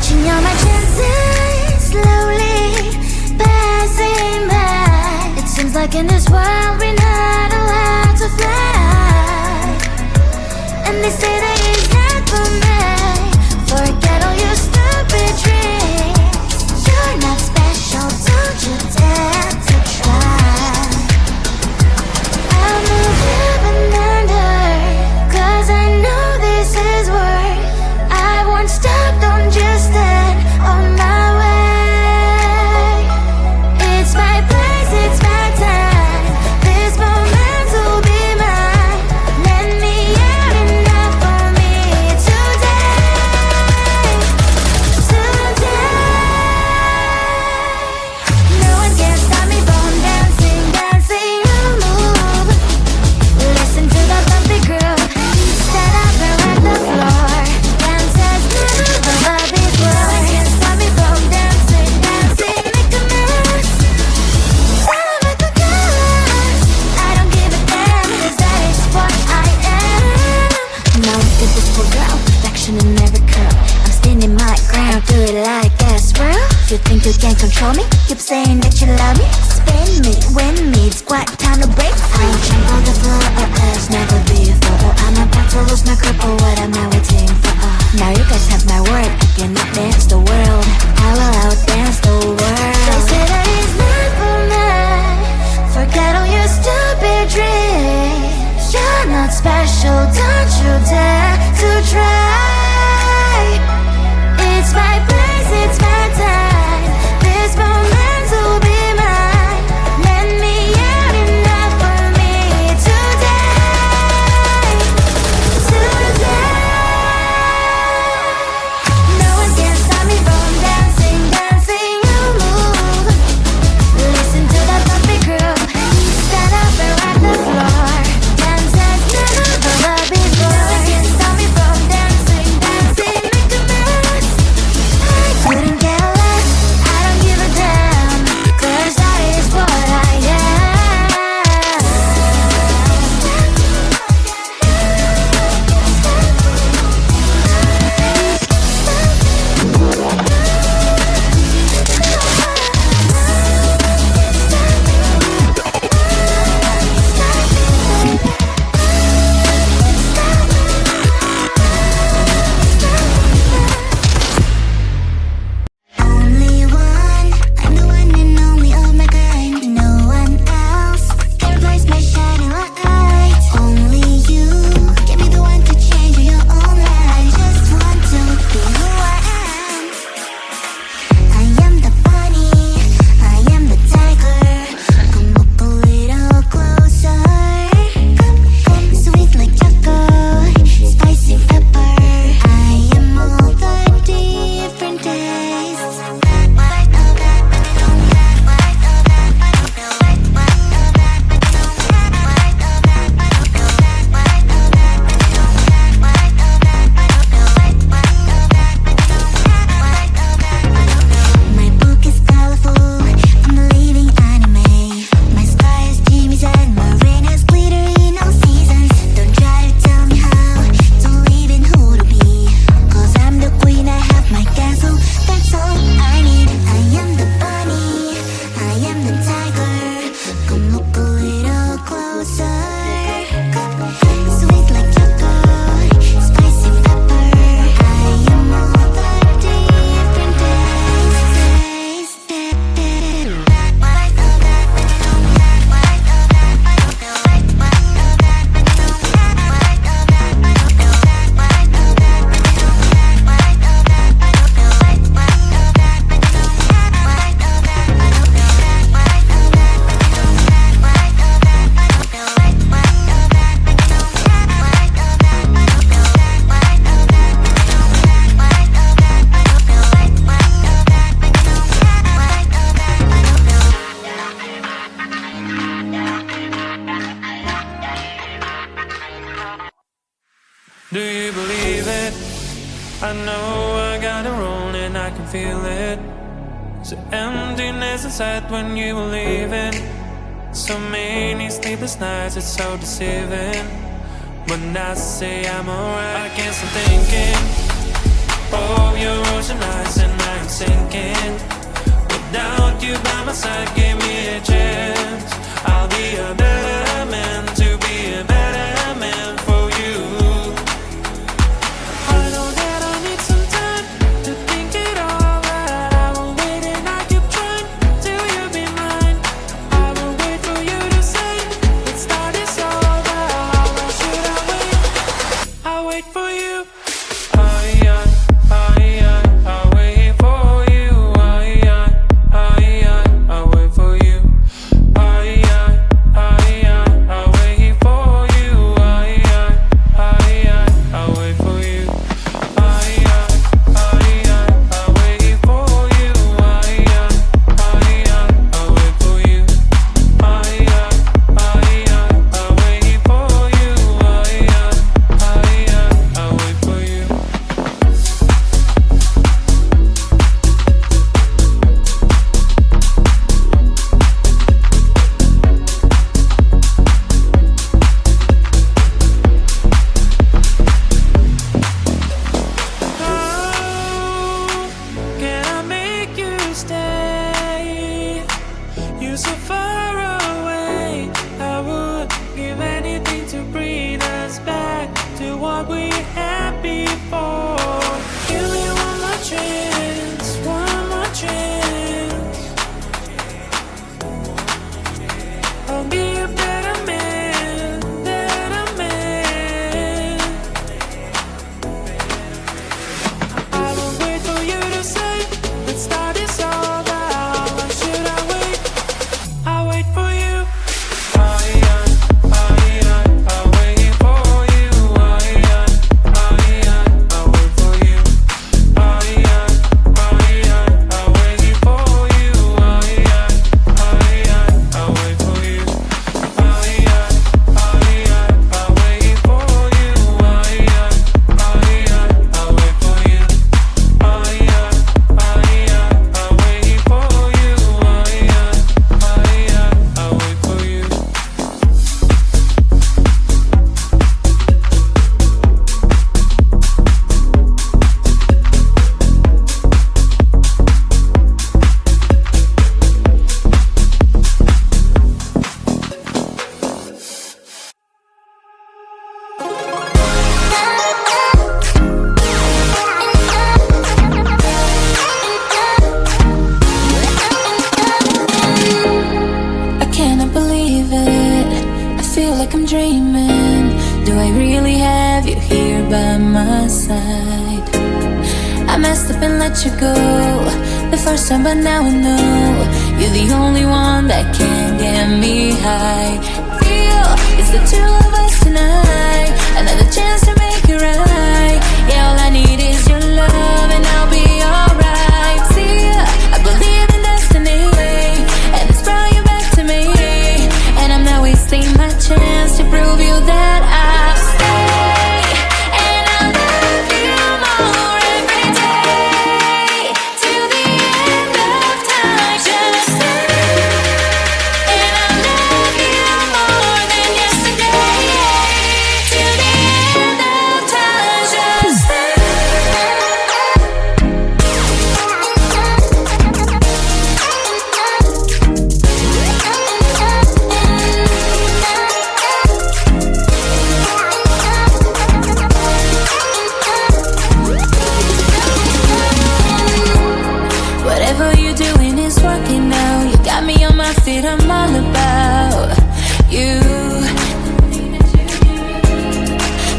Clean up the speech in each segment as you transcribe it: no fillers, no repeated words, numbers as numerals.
Watching all my chances slowly passing by. It seems like in this world we're not allowed to fly. And they say that it's not for me. Forget all your stupid dreams. You're not special, don't you dare to try. I'll move heaven under, 'cause I know this is work. I won't stop, don't just stand on my way. It's my place, it's my time. This moment will be mine. Let me out enough for me today. No one can stop me from dancing, dancing, I'll move. Listen to the bumpy groove. Stand up and rock the floor. Dance as never before. No one can stop me from dancing, dancing, make a mess. Make a glass. I don't give a damn, 'cause that is what I am. Now look at this poor girl, perfection in every curl. I'm standing my ground, do it like a swirl. You think you can control me? Keep saying that you love me. Spin me, win me, it's quite time to break free. I'll jump on the floor, as never before. I'm about to lose my grip, but what am I waiting for? Now you guys have my word, I can outdance the world. I will outdance the world. They say that it's not for me. Forget all your stupid dreams. You're not special, don't you dare to try. It's my place, it's my time. This moment will be mine. Let me out enough for me today. No one can stop me from dancing, dancing, I'll move. Listen to that bumpy groove. Stand up and rock the floor. Dance as never before. No one can stop me from dancing, dancing, make a mess. I couldn't care less, I don't give a damn, 'cause that is what I am. Only one, I'm the one and only of my kind. No one else can replace my shining light. Only you can be the one to change your own life. Just want to be who I am. I am the bunny, I am the tiger. Come up a little closer. Come sweet like chocolate, spicy pepper. I am all the different tastes. My book is colorful, I'm a living anime. My sky is dreams and my rain has glitter in all seasons. Don't try to tell me how to live and who to be, 'cause I'm the queen, I have my castle, that's all I need. I am the bunny, I am the tiger. Come look a little closer. Sweet like chocolate, spicy pepper. I am all the different tastes. Do you believe it? I know I got it wrong and I can feel it. So emptiness inside when you were leaving. So many sleepless nights, it's so deceiving. When I say I'm alright, I can't stop thinking of your ocean eyes messed up and let you go the first time, but now I know you're the only one that can get me high. Feel it's the two of us tonight, another chance to make it right. Yeah, all I need is your love and I'll be alright. See, I believe in destiny, and it's brought you back to me, and I'm not wasting my chance to prove you that I'll stay, and I'll love you more every day, till the end of time. Just stay, and I'll love you more than yesterday, till the end of time. Just stay. Whatever you're doing is working now. You got me on my feet, I'm all about you.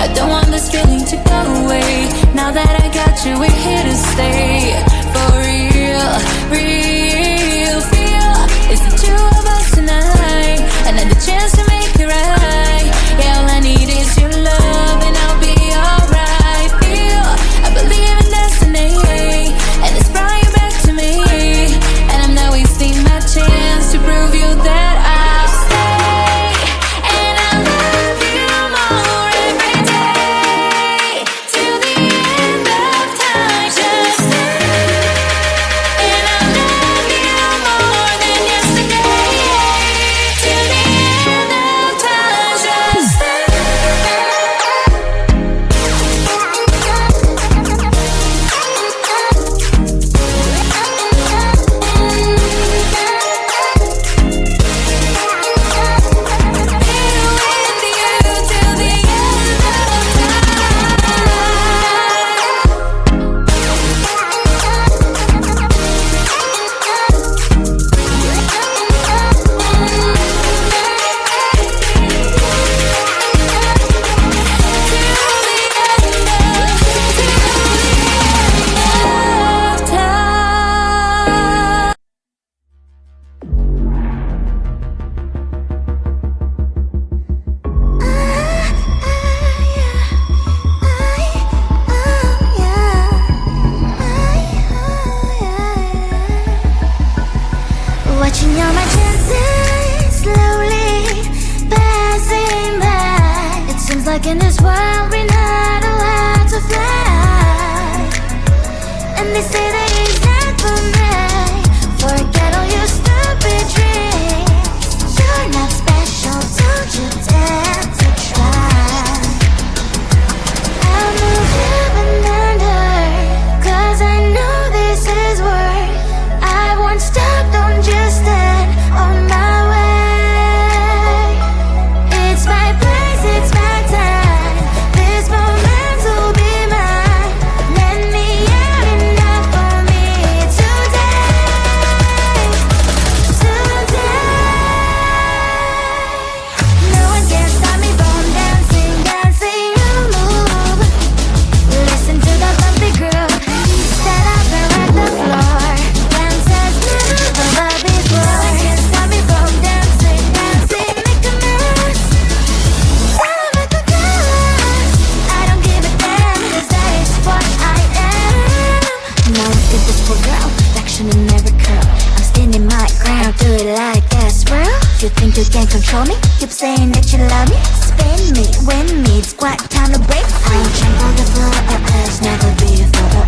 I don't want this feeling to go away. Now that I got you, we're here to stay. For real, real feel it's the two of us tonight, another chance to make it right. Yeah, all I need is your love and I'll be alright. Feel I believe in destiny, and it's brought you back to me, and I'm not wasting my chance to prove you that I'll stay, and I'll love you more every day, till the end of time. Just stay, and I'll love you more than yesterday, till the end of time. Just stay. Watching all my chances slowly passing by. It seems like in this world we're not allowed to fly, and they say that it's not for me. Forget all your stupid dreams. You're not special, don't you dare to try. I'll move heaven and earth, 'cause I know this is worth. I won't stop, don't just stand on my way. It's my place, it's my time. This moment will be mine. Let me out enough for me today. Today. No one can stop me from dancing, dancing on the move. Listen to the bumpy groove. Stand up and rock the floor. Dance as never before. No one can stop me from dancing, dancing, make a mess. Celebrate the dance. I don't give a damn, 'cause that is what I am. Now look at this poor girl, perfection in every curl. I'm standing my ground, do it like that, swirl. You think you can control me? Keep saying that you love me. Spin me, win me, it's quite time to break free. Jump on the floor, as never before.